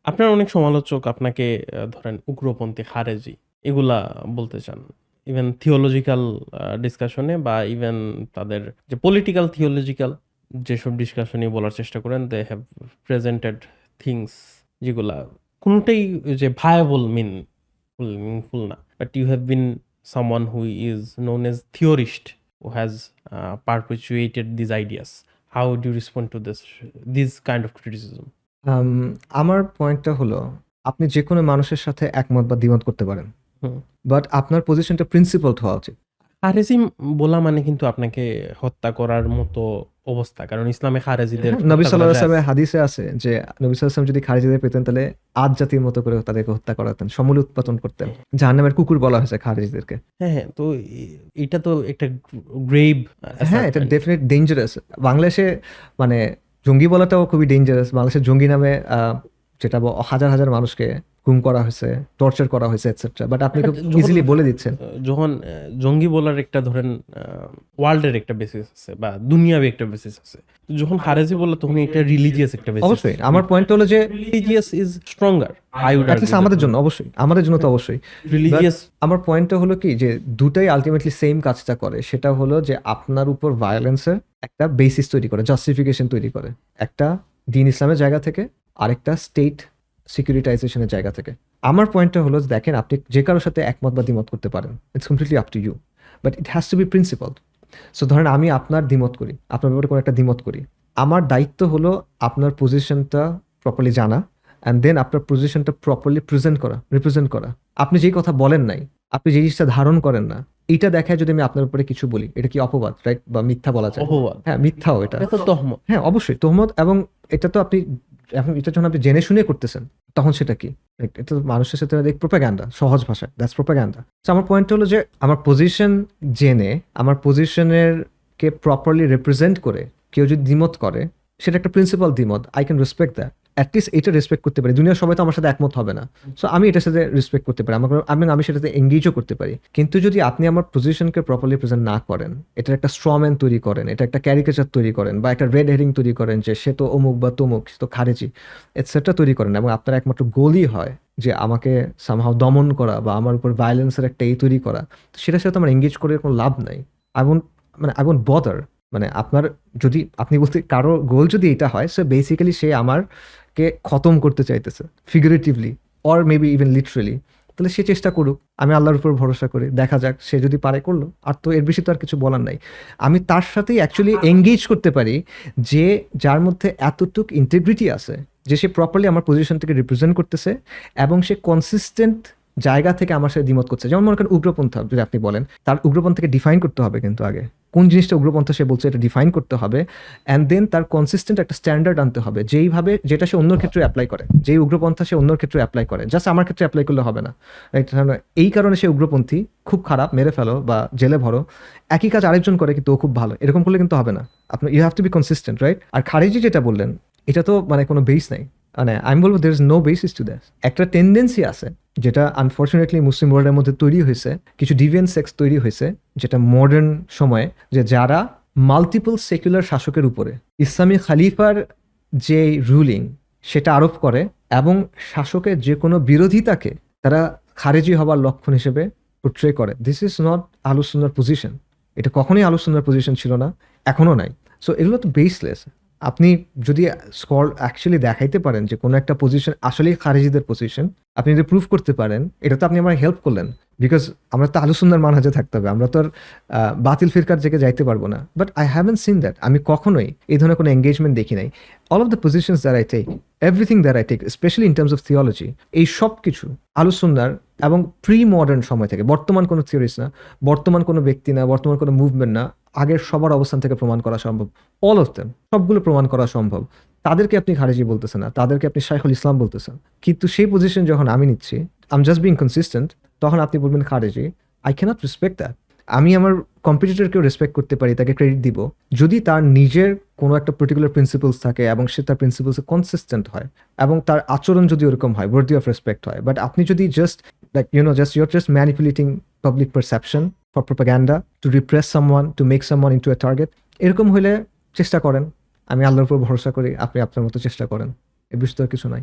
আপনার অনেক সমালোচক আপনাকে ধরেন উগ্রপন্থী, খারেজি এগুলা বলতে চান। ইভেন থিওলজিক্যাল ডিসকাশনে বা ইভেন তাদের যে পলিটিক্যাল থিওলজিক্যাল যেসব ডিসকাশনই বলার চেষ্টা করেন, দে হ্যাভ প্রেজেন্টেড থিংস যেগুলা কোনোটাই যে ভায়াবল মিনফুল না। But you have been someone who is known as theorist who has perpetuated these ideas. How do you respond to this kind of criticism? আম আমার পয়েন্টটা হলো, আপনি যেকোনো মানুষের সাথে একমত বা দ্বিমত করতে পারেন। হুম। বাট আপনার পজিশনটা প্রিন্সিপালড হওয়া উচিত। খারেজি বলা মানে কিন্তু আপনাকে হত্যা করার মতো অবস্থা। কারণ ইসলামে খারেজিদের নবী হত্যা করা সাল্লাল্লাহু আলাইহি জায়েজ। ওয়াসাল্লামের হাদিসে আছে যে নবী সাল্লাল্লাহু আলাইহি ওয়াসাল্লাম যদি খারিজিদের পেতেন তাহলে আদ জাতির মতো করে তাদেরকে হত্যা করাতেন, সমূলে উৎপাদন করতেন। জাহান্নামের কুকুর বলা হয়েছে খারিজিদেরকে। হ্যাঁ, তো এটা তো একটা গ্রেভ হ্যাঁ, এটা ডেফিনেট ডেঞ্জারাস। বাংলাদেশে মানে জঙ্গি বলাটাও খুবই ডেঞ্জারাস। বাংলাদেশের জঙ্গি নামে যেটা হাজার হাজার মানুষকে গুম করা হয়েছে, টর্চার করা হয়েছে এটসেট্রা। বাট আপনি খুব ইজিলি বলে দিচ্ছেন। যখন জঙ্গি বলার একটা ধরেন ওয়ার্ল্ডের একটা বেসিস আছে বা দুনিয়াবি একটা বেসিস আছে। যখন খারেজি বলে তখন একটা রিলিজিয়াস একটা বেসিস। অবশ্যই আমার পয়েন্ট হলো যে religious is stronger. I would at least আমাদের জন্য অবশ্যই, আমাদের জন্য তো অবশ্যই। রিলিজিয়াস আমার পয়েন্টটা হলো কি যে দুটাই আলটিমেটলি সেম কাজটা করে। সেটা হলো যে আপনার উপর ভায়োলেন্সের একটা বেসিস তৈরি করে, জাস্টিফিকেশন তৈরি করে। একটা দিন ইসলামের জায়গা থেকে, আরেকটা স্টেট সিকিউরিটাইজেশনের জায়গা থেকে। আমার পয়েন্টটা হলো যে দেখেন, আপনি যে কারোর সাথে একমত বা দ্বিমত করতে পারেন, it's completely up to you, but it has to be principled. So ধরেন আমি আপনার দ্বিমত করি, আপনার ব্যাপারে কোনো একটা দ্বিমত করি, আমার দায়িত্ব হলো আপনার পজিশনটা প্রপারলি জানা অ্যান্ড দেন আপনার পজিশনটা প্রপারলি রিপ্রেজেন্ট করা। আপনি যেই কথা বলেন নাই, আপনি যে জিনিসটা ধারণ করেন না, এইটা দেখায় যদি আমি আপনার উপরে কিছু বলি, এটা কি অপবাদ, রাইট? বা মিথ্যা বলা যায়? অপবাদ। হ্যাঁ, মিথ্যাও এটা। এটা তো তহমত। হ্যাঁ, অবশ্যই তোহমত। এবং এটা তো আপনি এখন এটা যখন আপনি জেনে শুনে করতেছেন, তখন সেটা কি? এটা তো মানুষের সাথে প্রোপাগান্ডা, সহজ ভাষায় দ্যাটস প্রোপাগান্ডা। আমার পয়েন্ট হলো যে আমার পজিশন জেনে, আমার পজিশনের কে প্রপারলি রিপ্রেজেন্ট করে কেউ যদি দ্বিমত করে, সেটা একটা প্রিন্সিপাল দ্বিমত, I can respect that. At least এটা রেসপেক্ট করতে পারি। দুনিয়ার সবাই তো আমার সাথে একমত হবে না, সো আমি এটার সাথে রেসপেক্ট করতে পারি, আমি সেটাতে এঙ্গেজও করতে পারি। কিন্তু যদি আপনি আমার পজিশনকে প্রপারলি প্রেজেন্ট না করেন, এটার একটা স্ট্রম্যান তৈরি করেন, এটা একটা ক্যারিকেচার তৈরি করেন, বা একটা রেড হেরিং তৈরি করেন যে সে তো অমুক বা তমুক, সে তো খারেজি, এটসেট্রা তৈরি করেন, এবং আপনার একমাত্র গোলই হয় যে আমাকে সামহাও দমন করা বা আমার উপর ভায়োলেন্সের একটা তৈরি করা, সেটার সাথে আমার এঙ্গেজ করে কোনো লাভ নাই। I won't bother. মানে আপনার যদি আপনি বলতে কারো গোল যদি এটা হয়, সো বেসিক্যালি সে আমারকে খতম করতে চাইতেছে, ফিগারেটিভলি অর মেবি ইভেন লিটারেলি, তাহলে সে চেষ্টা করুক। আমি আল্লাহর উপর ভরসা করি, দেখা যাক, সে যদি পারে করলো। আর তো এর বেশি তো আর কিছু বলার নাই। আমি তার সাথেই অ্যাকচুয়ালি এঙ্গেজ করতে পারি, যে যার মধ্যে এতটুক ইন্টিগ্রিটি আছে যে সে প্রপারলি আমার পজিশনটাকে রিপ্রেজেন্ট করতেছে এবং সে কনসিস্টেন্ট জায়গা থেকে আমার সাথে দ্বিমত করছে। যেমন মনে করেন উগ্রপন্থা যদি আপনি বলেন, তার উগ্রপন্থাকে ডিফাইন করতে হবে, কিন্তু আগে কোন জিনিসটা উগ্রপন্থা সে বলছে এটা ডিফাইন করতে হবে, অ্যান্ড দেন তার কনসিস্টেন্ট একটা স্ট্যান্ডার্ড আনতে হবে, যেটা সে অন্যর ক্ষেত্রে অ্যাপ্লাই করে, যেই উগ্রপন্থা সে অন্যর ক্ষেত্রে অ্যাপ্লাই করে, জাস্ট আমার ক্ষেত্রে অ্যাপ্লাই করলে হবে না, রাইট? এই কারণে সে উগ্রপন্থী, খুব খারাপ, মেরে ফেলো বা জেলে ভরো। একই কাজ আরেকজন করে কিন্তু ও খুব ভালো, এরকম করলে কিন্তু হবে না। আপনার you have to be consistent, right? আর খারিজি যেটা বললেন, এটা তো মানে কোনো বেস নাই। মানে আমি বলবো there is no basis to that. একটা টেন্ডেন্সি আছে যেটা আনফর্চুনেটলি মুসলিম ওয়ার্ল্ডের মধ্যে তৈরি হয়েছে, কিছু ডিভিয়েন্ট সেক্স তৈরি হয়েছে, যেটা মডার্ন সময়ে, যে যারা মাল্টিপল সেকুলার শাসকের উপরে ইসলামী খালিফার যে রুলিং সেটা আরোপ করে, এবং শাসকের যে কোনো বিরোধিতাকে তারা খারেজি হবার লক্ষণ হিসেবে পোট্রে করে। দিস ইজ নট আহলুস সুন্নাহর পজিশন। এটা কখনোই আহলুস সুন্নাহর পজিশন ছিল না, এখনও নাই। সো এগুলো তো বেসলেস। আপনি যদি অ্যাকচুয়ালি দেখাইতে পারেন যে কোনো একটা পজিশন আসলেই খারেজিদের পজিশন, আপনি যদি প্রুভ করতে পারেন, এটা তো আপনি আমার হেল্প করলেন। বিকজ আমরা তো আহলুস সুন্নাহর মানহাজে থাকতে হবে, আমরা তো আর বাতিল ফিরকার জায়গায় যাইতে পারবো না। But I haven't seen that. আমি কখনোই এই ধরনের কোনো এঙ্গেজমেন্ট দেখি নাই। All of the positions that I take, everything that I take, specially in terms of theology, এই সব কিছু আহলুস সুন্নাহর এবং প্রি মডার্ন সময় থেকে, বর্তমান কোনো থিওরিস না, বর্তমান কোনো ব্যক্তি না, বর্তমান কোনো মুভমেন্ট না, আগের সবার অবস্থান থেকে প্রমাণ করা সম্ভব। অল অফ দেম, সবগুলো প্রমাণ করা সম্ভব। তাদেরকে আপনি খারেজি বলতেছেন না, তাদেরকে আপনি শাইখুল ইসলাম বলতেছেন। কিন্তু সেই পজিশন যখন আমি নিচ্ছি, I am just being consistent, তখন আপনি বলবেন খারেজি। I can't respect that. আমি আমার কম্পিটিটরকেও রেসপেক্ট করতে পারি, তাকে ক্রেডিট দিব, যদি তার নিজের কোনো একটা পার্টিকুলার প্রিন্সিপালস থাকে এবং সে তার প্রিন্সিপালসে কনসিস্টেন্ট হয়, এবং তার আচরণ যদি ওরকম হয়, ওয়ার্দি অফ রেসপেক্ট হয়। বাট আপনি যদি just like your just manipulating public perception for propaganda, to repress someone, to make someone into a target, এরকম হলে চেষ্টা করেন। আমি আল্লাহর উপর ভরসা করি, আপনি আপনার মতো চেষ্টা করেন। এ বিষয়ে কিছু নাই।